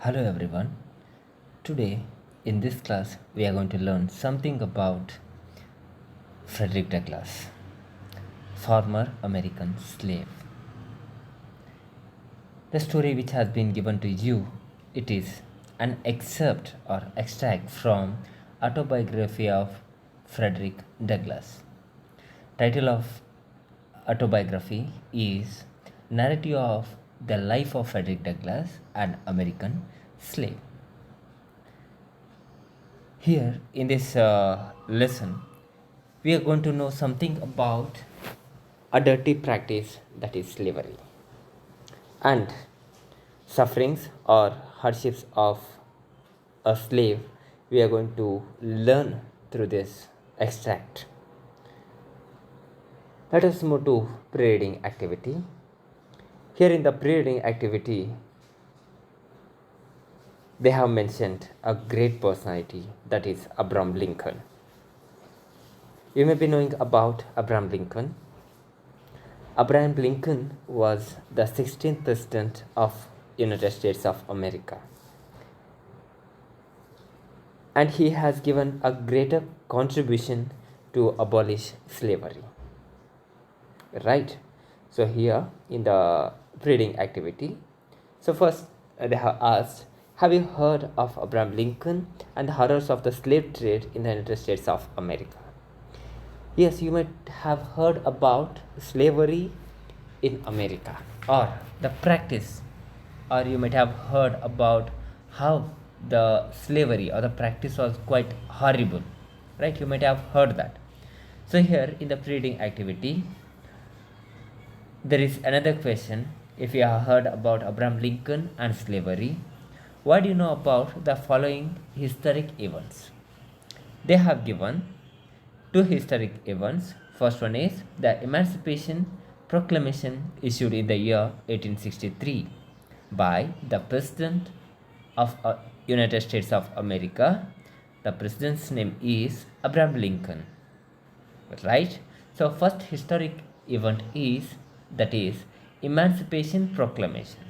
Hello everyone. Today in this class we are going to learn something about Frederick Douglass, former American slave. The story which has been given to you, it is an excerpt or extract from autobiography of Frederick Douglass. Title of autobiography is Narrative of the Life of Frederick Douglass, an American Slave. Here in this lesson, we are going to know something about a dirty practice, that is slavery, and sufferings or hardships of a slave. We are going to learn through this extract. Let us move to pre-reading activity. Here in the pre-reading activity, they have mentioned a great personality, that is Abraham Lincoln. You may be knowing about Abraham Lincoln. Abraham Lincoln was the 16th president of United States of America, and he has given a greater contribution to abolish slavery. Right? So here in the reading activity, so first they have asked, have you heard of Abraham Lincoln and the horrors of the slave trade in the United States of America? Yes, you might have heard about slavery in America, or the practice, or you might have heard about how the slavery or the practice was quite horrible, right? You might have heard that. So here in the reading activity, there is another question. If you have heard about Abraham Lincoln and slavery, what do you know about the following historic events? They have given two historic events. First one is the Emancipation Proclamation issued in the year 1863 by the President of United States of America. The president's name is Abraham Lincoln. Right? So first historic event is, that is, Emancipation Proclamation.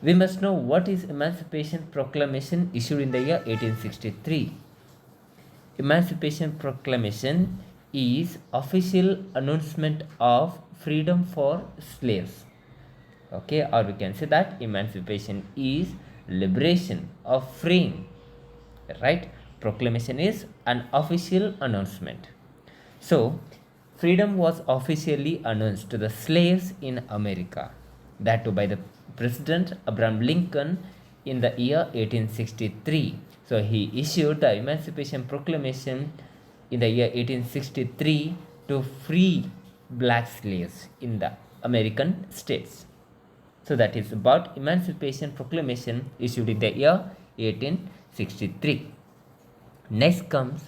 We must know what is Emancipation Proclamation issued in the year 1863. Emancipation Proclamation is official announcement of freedom for slaves. Okay, or we can say that emancipation is liberation of freeing. Right? Proclamation is an official announcement. So, freedom was officially announced to the slaves in America, that too by the President Abraham Lincoln in the year 1863. So, he issued the Emancipation Proclamation in the year 1863 to free black slaves in the American states. So, that is about Emancipation Proclamation issued in the year 1863. Next comes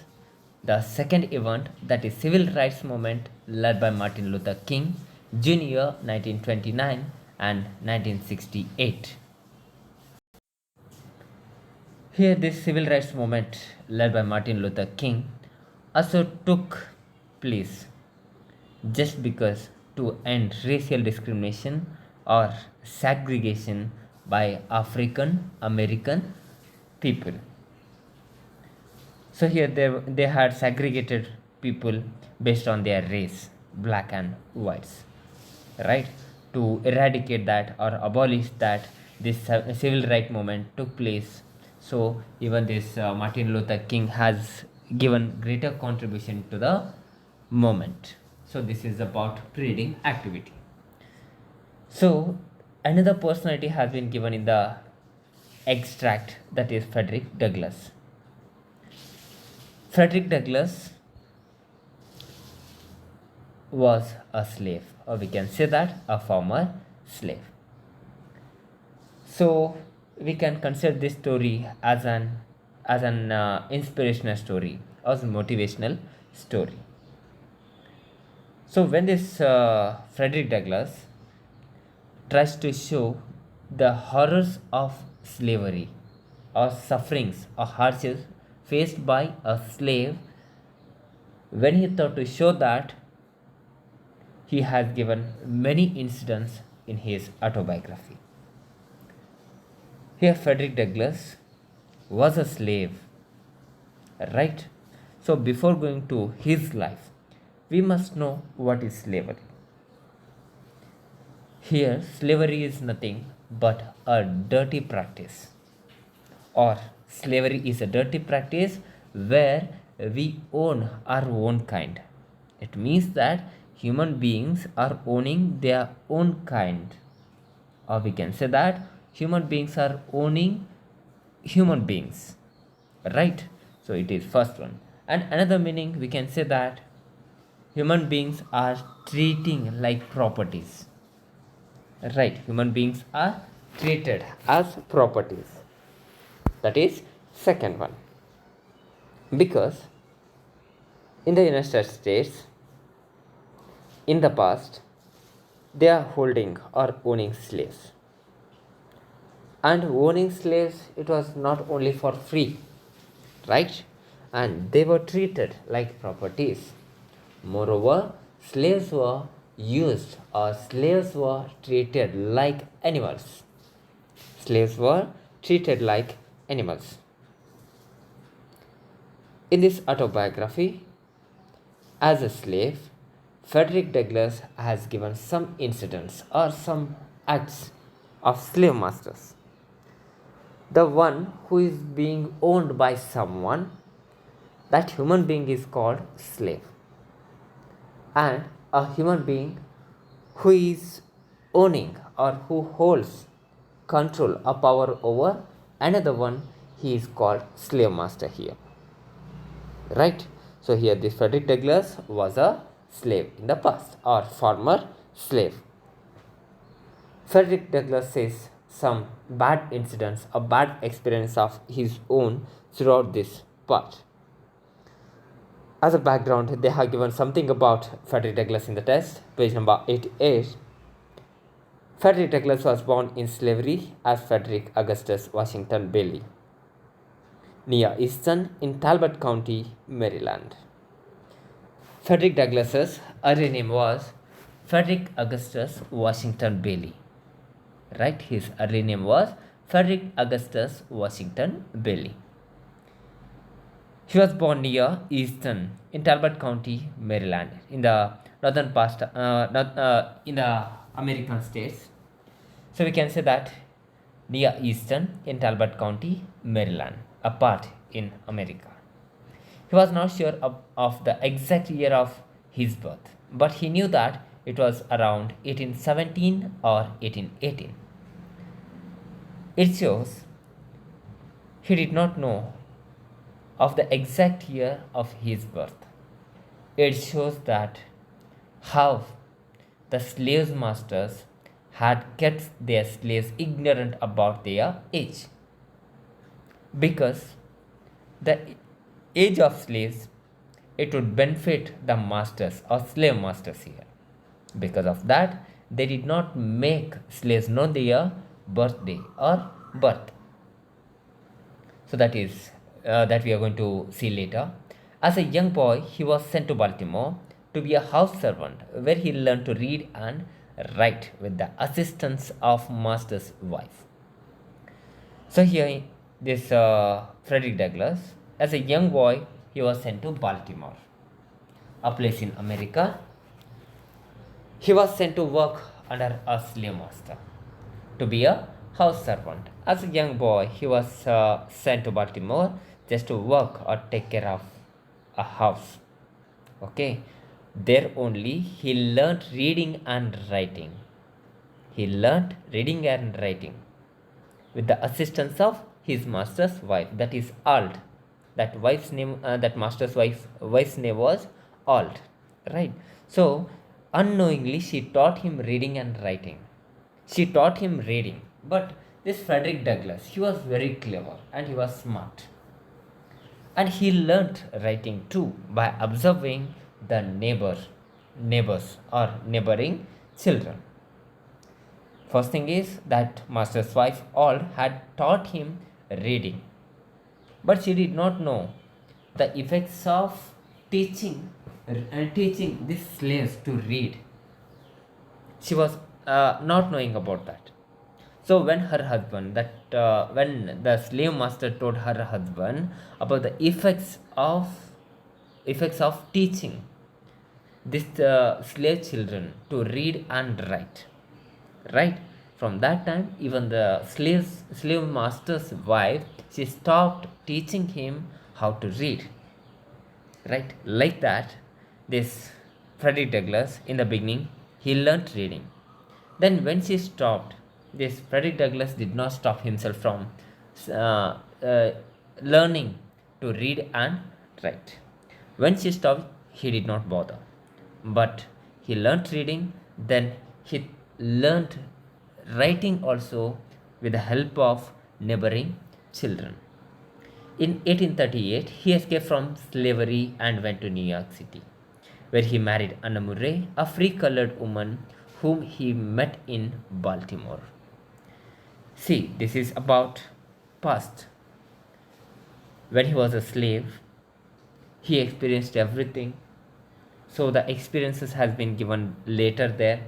the second event, that is Civil Rights Movement led by Martin Luther King Jr. 1929 and 1968. Here this Civil Rights Movement led by Martin Luther King also took place just because to end racial discrimination or segregation by African American people. So here they had segregated people based on their race, black and whites, right? To eradicate that or abolish that, this civil right movement took place. So even this Martin Luther King has given greater contribution to the movement. So this is about reading activity. So another personality has been given in the extract, that is Frederick Douglass. Frederick Douglass was a slave, or we can say that a former slave. So we can consider this story as an inspirational story, as a motivational story. So when this Frederick Douglass tries to show the horrors of slavery or sufferings or hardships faced by a slave, when he thought to show that, he has given many incidents in his autobiography. Here, Frederick Douglass was a slave, right? So, before going to his life, we must know what is slavery. Here, slavery is nothing but a dirty practice, or slavery is a dirty practice where we own our own kind. It means that human beings are owning their own kind, or we can say that human beings are owning human beings, right? So it is first one. And another meaning, we can say that human beings are treating like properties, right? Human beings are treated as properties. That is second one. Because in the United States, in the past, they are holding or owning slaves. And owning slaves, it was not only for free, right? And they were treated like properties. Moreover, slaves were used, or slaves were treated like animals. Slaves were treated like animals. In this autobiography, as a slave, Frederick Douglass has given some incidents or some acts of slave masters. The one who is being owned by someone, that human being is called slave. And a human being who is owning or who holds control or power over another one, he is called slave master here, right? So here this Frederick Douglass was a slave in the past, or former slave. Frederick Douglass says some bad incidents, a bad experience of his own throughout this part. As a background, they have given something about Frederick Douglass in the text, page number 88. Frederick Douglass was born in slavery as Frederick Augustus Washington Bailey, near Easton in Talbot County, Maryland. Frederick Douglass's early name was Frederick Augustus Washington Bailey, right? His early name was Frederick Augustus Washington Bailey. He was born near Easton in Talbot County, Maryland, in the northern part, in the American states. So we can say that near Easton in Talbot County, Maryland, a part in America. He was not sure of the exact year of his birth, but he knew that it was around 1817 or 1818. It shows he did not know of the exact year of his birth. It shows that how the slave masters had kept their slaves ignorant about their age, because the age of slaves, it would benefit the masters or slave masters here. Because of that, they did not make slaves know their birthday or birth. So that is that we are going to see later. As a young boy, he was sent to Baltimore to be a house servant, where he learned to read and write with the assistance of master's wife. So here, this Frederick Douglass, as a young boy, he was sent to Baltimore, a place in America. He was sent to work under a slave master, to be a house servant. As a young boy, he was sent to Baltimore just to work or take care of a house. Okay, there only he learned reading and writing. He learned reading and writing with the assistance of his master's wife, that is Alt. That wife's name, that master's wife's name was Alt, right? So unknowingly she taught him reading and writing. She taught him reading, but this Frederick Douglass, he was very clever and he was smart. And he learnt writing too by observing the neighbors or neighboring children. First thing is that master's wife all had taught him reading, but she did not know the effects of teaching these slaves to read. She was not knowing about that. So when her husband, when the slave master told her husband about the effects of teaching this slave children to read and write, right? From that time, even the slave master's wife, she stopped teaching him how to read, right? Like that, this Frederick Douglass, in the beginning, he learnt reading. Then when she stopped, this Frederick Douglass did not stop himself from uh, uh, learning to read and write. When she stopped, he did not bother, but he learnt reading. Then he learnt writing also with the help of neighboring children. In 1838, he escaped from slavery and went to New York City, where he married Anna Murray, a free colored woman whom he met in Baltimore. See, this is about past. When he was a slave, he experienced everything. So the experiences has been given later there.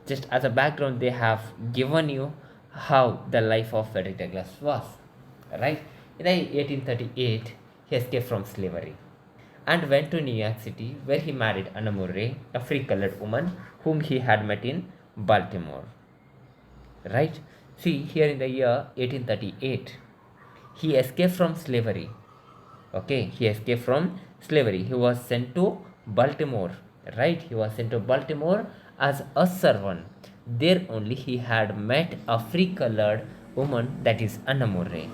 Just as a background, they have given you how the life of Frederick Douglass was, right? In 1838, he escaped from slavery and went to New York City, where he married Anna Murray, a free colored woman whom he had met in Baltimore, right? See, here in the year 1838, he escaped from slavery. Okay, he escaped from slavery. He was sent to Baltimore, right? He was sent to Baltimore as a servant. There only he had met a free colored woman, that is Anna Murray.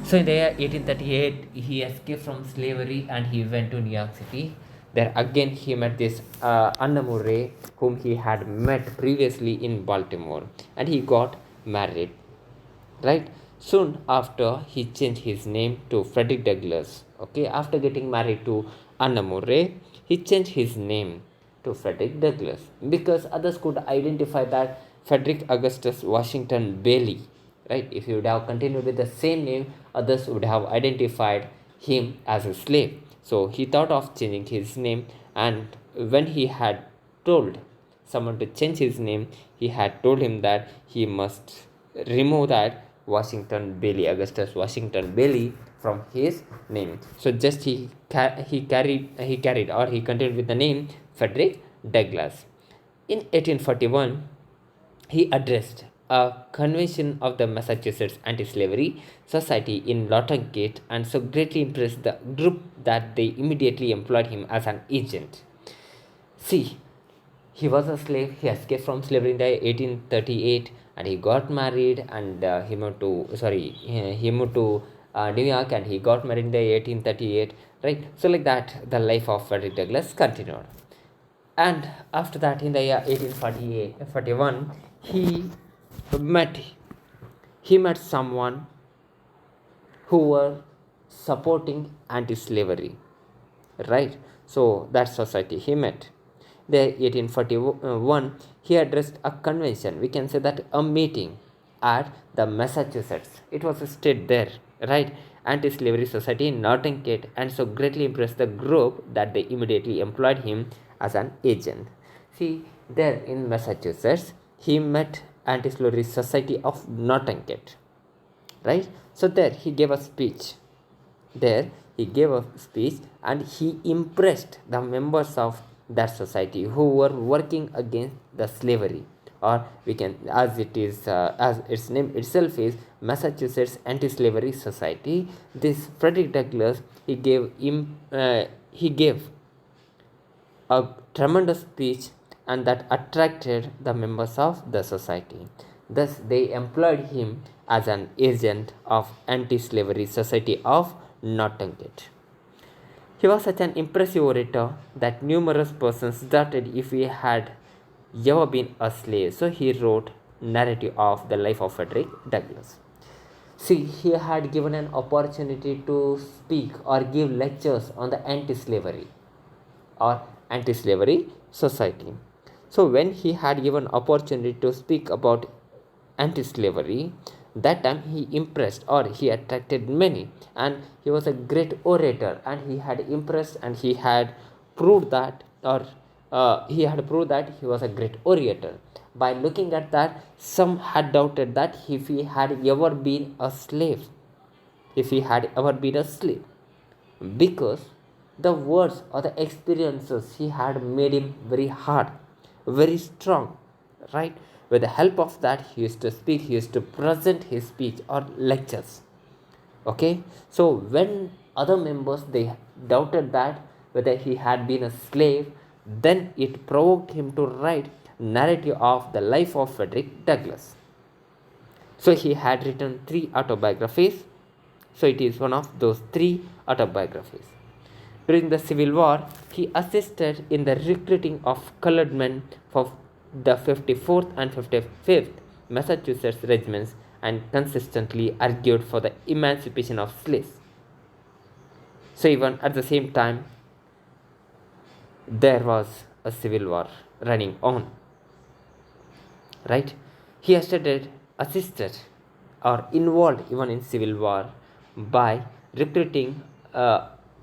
So in the year 1838, he escaped from slavery and he went to New York City. There again he met this Anna Murray, whom he had met previously in Baltimore, and he got married, right? Soon after, he changed his name to Frederick Douglass. Okay, after getting married to Anna Murray, he changed his name to Frederick Douglass because others could identify that Frederick Augustus Washington Bailey, right? If he would have continued with the same name, others would have identified him as a slave. So he thought of changing his name, and when he had told someone to change his name, he had told him that he must remove that Augustus Washington Bailey from his name. So just he carried or he continued with the name Frederick Douglass. In 1841, he addressed a convention of the Massachusetts Anti-Slavery Society in Lawton Gate, and so greatly impressed the group that they immediately employed him as an agent. See, he was a slave. He escaped from slavery in the 1838, and he got married, and he moved to New York, and he got married in the 1838, right? So like that, the life of Frederick Douglass continued. And after that, in the year 1841, met he met someone who were supporting anti-slavery, right? So that society he met. The 1841, he addressed a convention, we can say that a meeting at the Massachusetts. It was a state there, right? Anti-slavery society in Norton Gate, and so greatly impressed the group that they immediately employed him as an agent. See, there in Massachusetts, he met Anti-Slavery Society of Norton Gate, right? So there he gave a speech. And he impressed the members of that society who were working against the slavery, or we can, as its name itself is, Massachusetts Anti-Slavery Society. This Frederick Douglass, he gave a tremendous speech, and that attracted the members of the society. Thus they employed him as an agent of Anti-Slavery Society of Norton Gate. He was such an impressive orator that numerous persons doubted if he had ever been a slave. So he wrote narrative of the life of Frederick Douglass. See, he had given an opportunity to speak or give lectures on the anti-slavery or anti-slavery society. So when he had given opportunity to speak about anti-slavery, that time he impressed or he attracted many, and he was a great orator, and he had impressed, and he had proved that, or he had proved that he was a great orator. By looking at that, some had doubted that if he had ever been a slave, if he had ever been a slave, because the words or the experiences he had made him very hard, very strong, right? With the help of that, he used to speak, he used to present his speech or lectures. Okay, so when other members they doubted that whether he had been a slave, then it provoked him to write narrative of the life of Frederick Douglass. So he had written 3 autobiographies. So it is one of those 3 autobiographies. During the Civil War, he assisted in the recruiting of colored men for the 54th and 55th Massachusetts regiments and consistently argued for the emancipation of slaves. So even at the same time, there was a civil war running on, right? He assisted or involved even in civil war by recruiting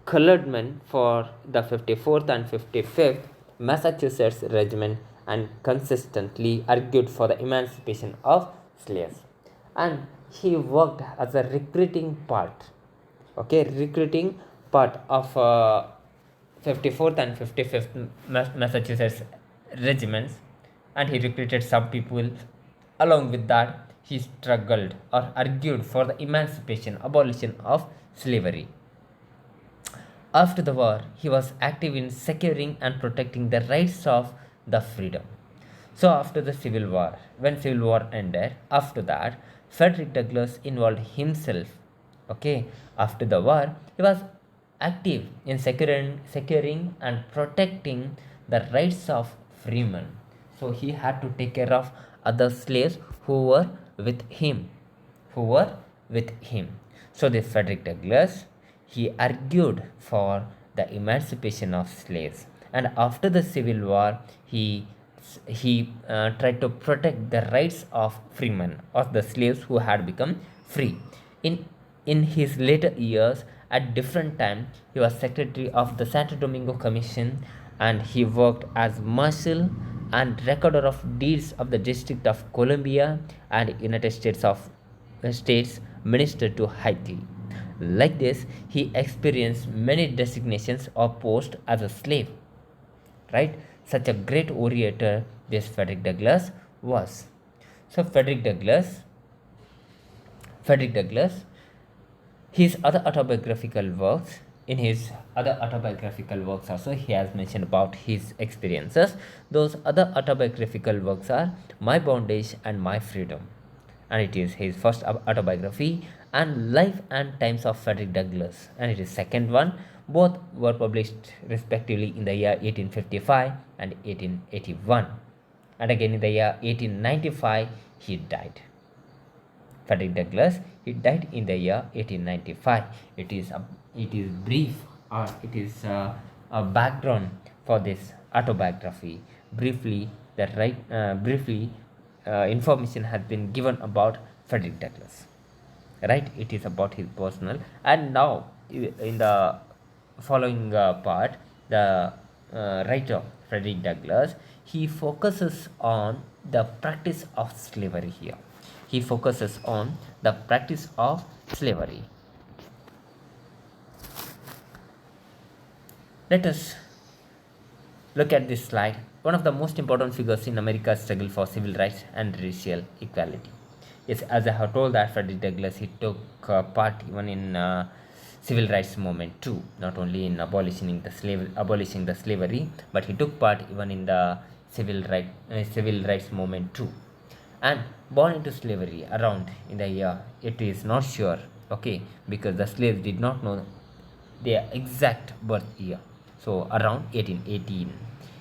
colored men for the 54th and 55th Massachusetts regiment and consistently argued for the emancipation of slaves. And he worked as a recruiting part, okay, recruiting part of 54th and 55th Massachusetts regiments, and he recruited some people. Along with that, he struggled or argued for the emancipation, abolition of slavery. After the war, he was active in securing and protecting the rights of the freedom. So after the Civil War, when Civil War ended, after that, Frederick Douglass involved himself. Okay, after the war, he was active in securing and protecting the rights of freemen. So he had to take care of other slaves who were with him, who were with him. So the Frederick Douglass, he argued for the emancipation of slaves, and after the Civil War, he tried to protect the rights of freemen, of the slaves who had become free. In in his later years, at different times, he was secretary of the Santo Domingo Commission, and he worked as marshal and recorder of deeds of the District of Columbia and United States Minister to Haiti. Like this, he experienced many designations or posts as a slave. Right? Such a great orator this Frederick Douglass was. So Frederick Douglass, his other autobiographical works, in his other autobiographical works also he has mentioned about his experiences. Those other autobiographical works are My Bondage and My Freedom, and it is his first autobiography, and Life and Times of Frederick Douglass, and it is second one. Both were published respectively in the year 1855 and 1881, and again in the year 1895 he died. Frederick Douglass, he died in the year 1895. It is brief, or it is a background for this autobiography. Briefly, information has been given about Frederick Douglass. Right? It is about his personal. And now, in the following part, the writer Frederick Douglass, he focuses on the practice of slavery here. He focuses on the practice of slavery. Let us look at this slide. One of the most important figures in America's struggle for civil rights and racial equality. Yes, as I have told that Frederick Douglass, he took part even in civil rights movement too, not only in abolishing the slavery, but he took part even in the civil rights movement too. And born into slavery around in the year, it is not sure, okay, because the slaves did not know their exact birth year. So around 1818,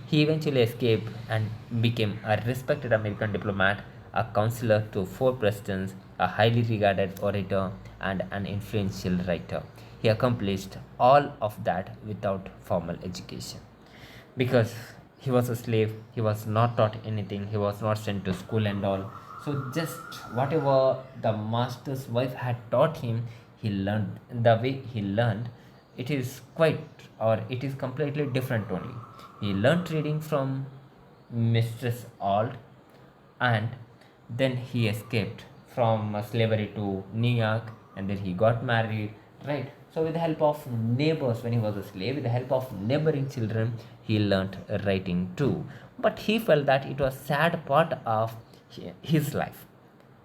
he eventually escaped and became a respected American diplomat, a counselor to 4 presidents, a highly regarded orator, and an influential writer. He accomplished all of that without formal education, because he was a slave. He was not taught anything. He was not sent to school and all. So just whatever the master's wife had taught him, he learned. The way he learned, it is completely different only. He learnt reading from Mistress Auld, and then he escaped from slavery to New York, and then he got married, right? So with the help of neighbors, when he was a slave, with the help of neighboring children, he learnt writing too. But he felt that it was sad part of his life,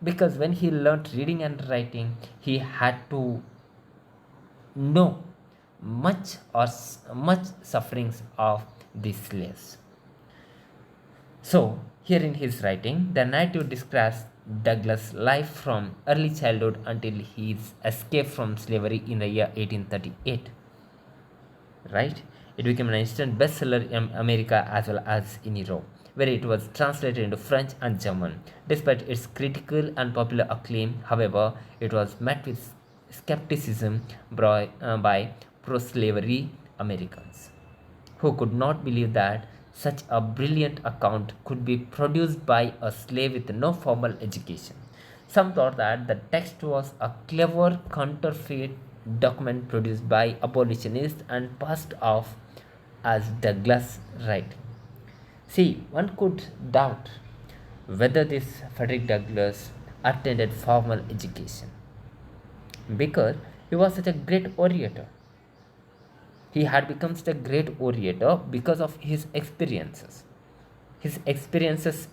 because when he learnt reading and writing, he had to know much sufferings of the slaves. So, here in his writing, the narrative describes Douglas' life from early childhood until his escape from slavery in the year 1838. Right? It became an instant bestseller in America as well as in Europe, where it was translated into French and German. Despite its critical and popular acclaim, however, it was met with skepticism by pro-slavery Americans, who could not believe that such a brilliant account could be produced by a slave with no formal education. Some thought that the text was a clever counterfeit document produced by abolitionists and passed off as Douglas' writing. See, one could doubt whether this Frederick Douglass attended formal education, because he was such a great orator. He had become such a great orator because of his experiences. His experiences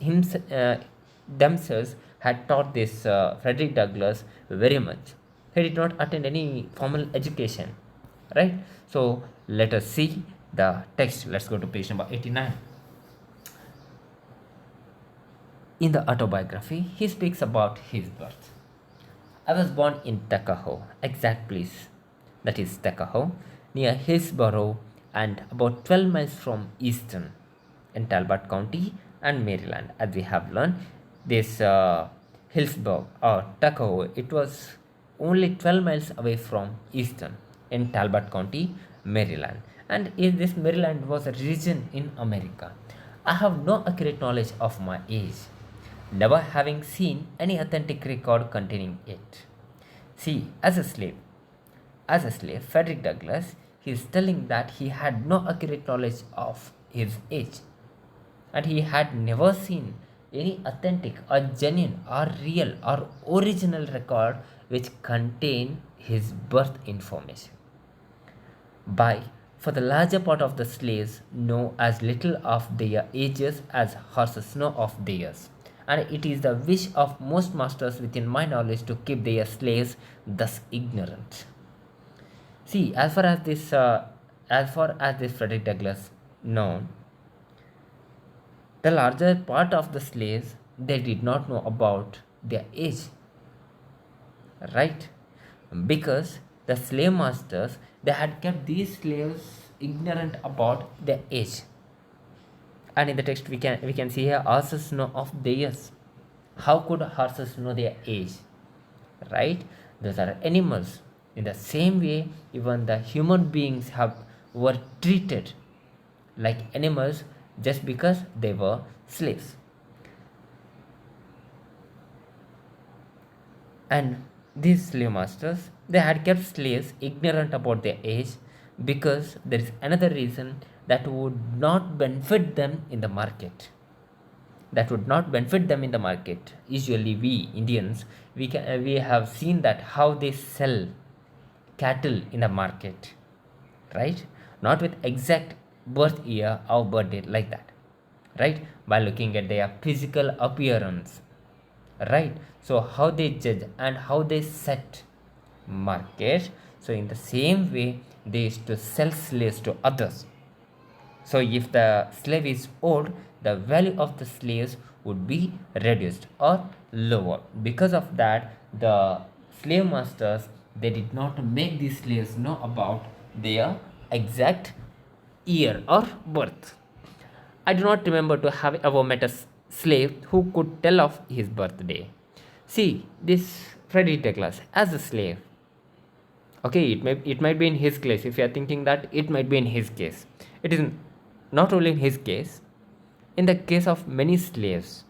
themselves had taught this Frederick Douglass very much. He did not attend any formal education, right? So let us see the text. Let's go to page number 89. In the autobiography, he speaks about his birth. I was born in Tuckahoe, exact place, that is Tuckahoe, near Hillsborough and about 12 miles from Easton in Talbot County and Maryland. As we have learned, this Hillsborough or Tuckahoe, it was only 12 miles away from Easton in Talbot County, Maryland. And this Maryland was a region in America. I have no accurate knowledge of my age, never having seen any authentic record containing it. See, as a slave, Frederick Douglass, he is telling that he had no accurate knowledge of his age, and he had never seen any authentic or genuine or real or original record which contain his birth information. By for the larger part of the slaves know as little of their ages as horses know of theirs, and it is the wish of most masters within my knowledge to keep their slaves thus ignorant. See, as far as this Frederick Douglass known, the larger part of the slaves, they did not know about their age, right? Because the slave masters, they had kept these slaves ignorant about their age. And in the text we can see here, horses know of theirs. How could horses know their age, right? Those are animals. In the same way, even the human beings were treated like animals just because they were slaves. And these slave masters, they had kept slaves ignorant about their age because there is another reason that would not benefit them in the market. Usually we Indians, we have seen that how they sell cattle in the market, right? Not with exact birth year or birth date like that, right? By looking at their physical appearance, right? So how they judge and how they set market. So in the same way, they used to sell slaves to others. So if the slave is old, the value of the slaves would be reduced or lower. Because of that, the slave masters, they did not make these slaves know about their exact year or birth. I do not remember to have ever met a slave who could tell of his birthday. See, this Frederick Douglass as a slave, okay, it might be in his case. If you are thinking that, it might be in his case. It is not only in his case, in the case of many slaves,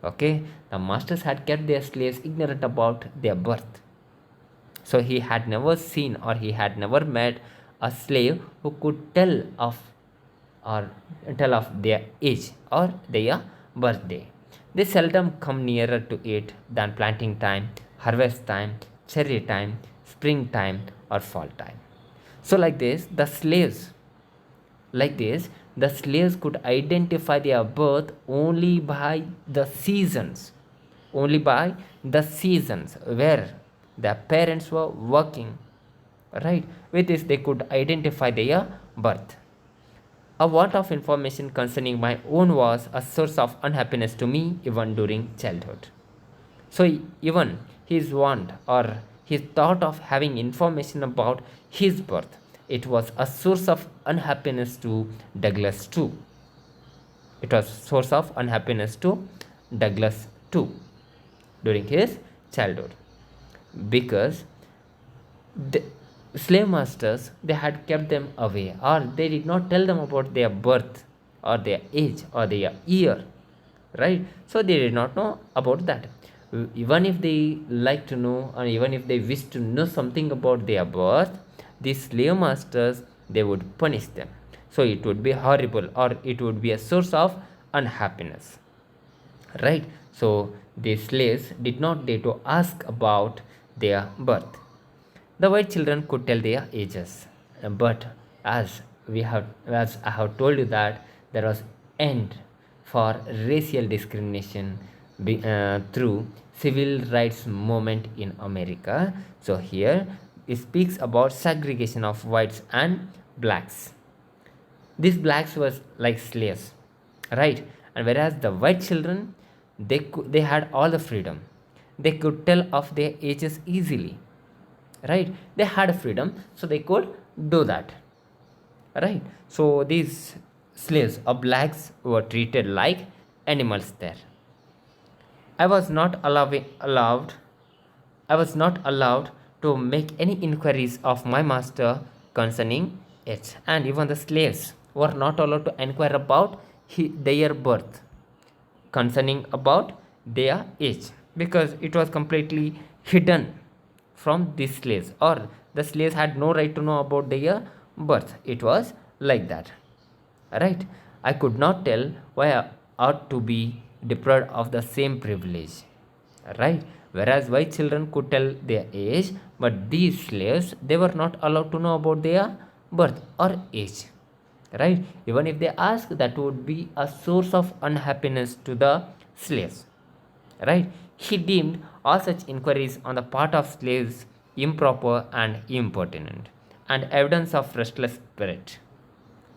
okay, the masters had kept their slaves ignorant about their birth. So he had never seen or he had never met a slave who could tell of or tell of their age or their birthday. They seldom come nearer to it than planting time, harvest time, cherry time, springtime, or fall time. So, like this, the slaves could identify their birth only by the seasons where their parents were working. Right? With this, they could identify their birth. A want of information concerning my own was a source of unhappiness to me even during childhood. So even his want or his thought of having information about his birth, it was a source of unhappiness to Douglas too. It was source of unhappiness to Douglas too during his childhood, because the slave masters, they had kept them away, or they did not tell them about their birth or their age or their year, right? So they did not know about that. Even if they like to know, or even if they wish to know something about their birth, these slave masters, they would punish them. So it would be horrible, or it would be a source of unhappiness, right? So the slaves did not dare to ask about their birth. The white children could tell their ages, but as I have told you that there was end for racial discrimination through civil rights movement in America. So here it speaks about segregation of whites and blacks. These blacks was like slaves, right? And whereas the white children, they had all the freedom. They could tell of their ages easily, right? They had freedom, so they could do that, right? So these slaves or blacks were treated like animals there. I was not allowed I was not allowed to make any inquiries of my master concerning it, and even the slaves were not allowed to inquire about their birth, concerning about their age, because it was completely hidden from the slaves, or the slaves had no right to know about their birth. It was like that, right? I could not tell why I ought to be deprived of the same privilege, right? Whereas white children could tell their age, but these slaves, they were not allowed to know about their birth or age, right? Even if they ask, that would be a source of unhappiness to the slaves, right? He deemed all such inquiries on the part of slaves improper and impertinent, and evidence of restless spirit.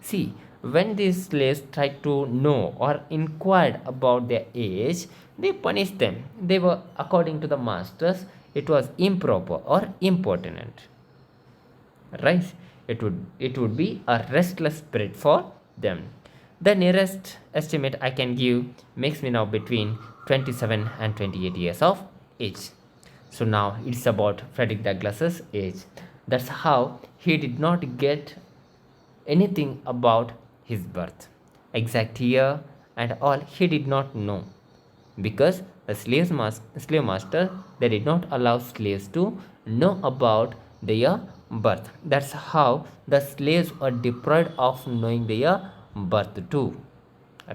See, when these slaves tried to know or inquired about their age, they punished them. They were, according to the masters, it was improper or impertinent, right? It would be a restless spirit for them. The nearest estimate I can give makes me now between 27 and 28 years of age. So now it's about Frederick Douglass's age. That's how he did not get anything about his birth, exact year and all he did not know, because the slave master, they did not allow slaves to know about their birth. That's how the slaves are deprived of knowing their birth too,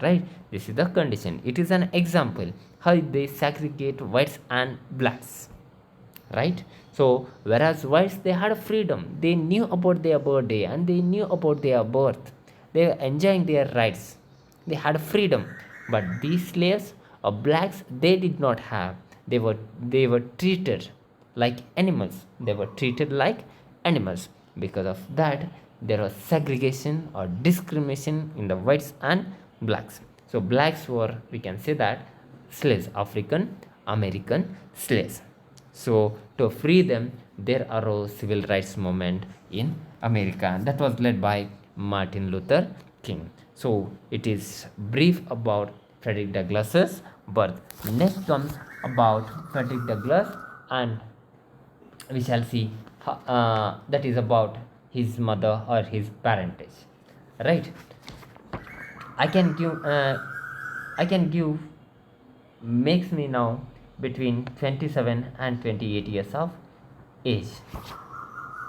right? This is the condition. It is an example how they segregate whites and blacks, right? So whereas whites, they had freedom, they knew about their birthday and they knew about their birth, they were enjoying their rights, they had freedom. But these slaves or blacks, they did not have. They were treated like animals. They were treated like animals. Because of that, there was segregation or discrimination in the whites and blacks. So blacks were, we can say that, slaves, African American slaves. So to free them, there arose civil rights movement in America, and that was led by Martin Luther King. So it is brief about Frederick Douglass's birth. Next comes about Frederick Douglass, and we shall see that is about his mother or his parentage, right? I can give makes me now between 27 and 28 years of age.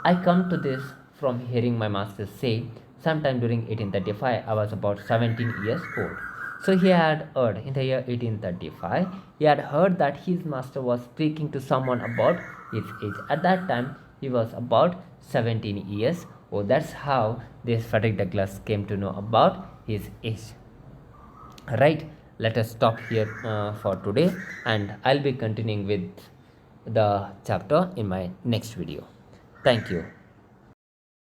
I come to this from hearing my master say sometime during 1835. I was about 17 years old. So he had heard in the year 1835, he had heard that his master was speaking to someone about his age. At that time, he was about 17 years old. That's how this Frederick Douglass came to know about his age. Right, let us stop here for today, and I'll be continuing with the chapter in my next video. Thank you.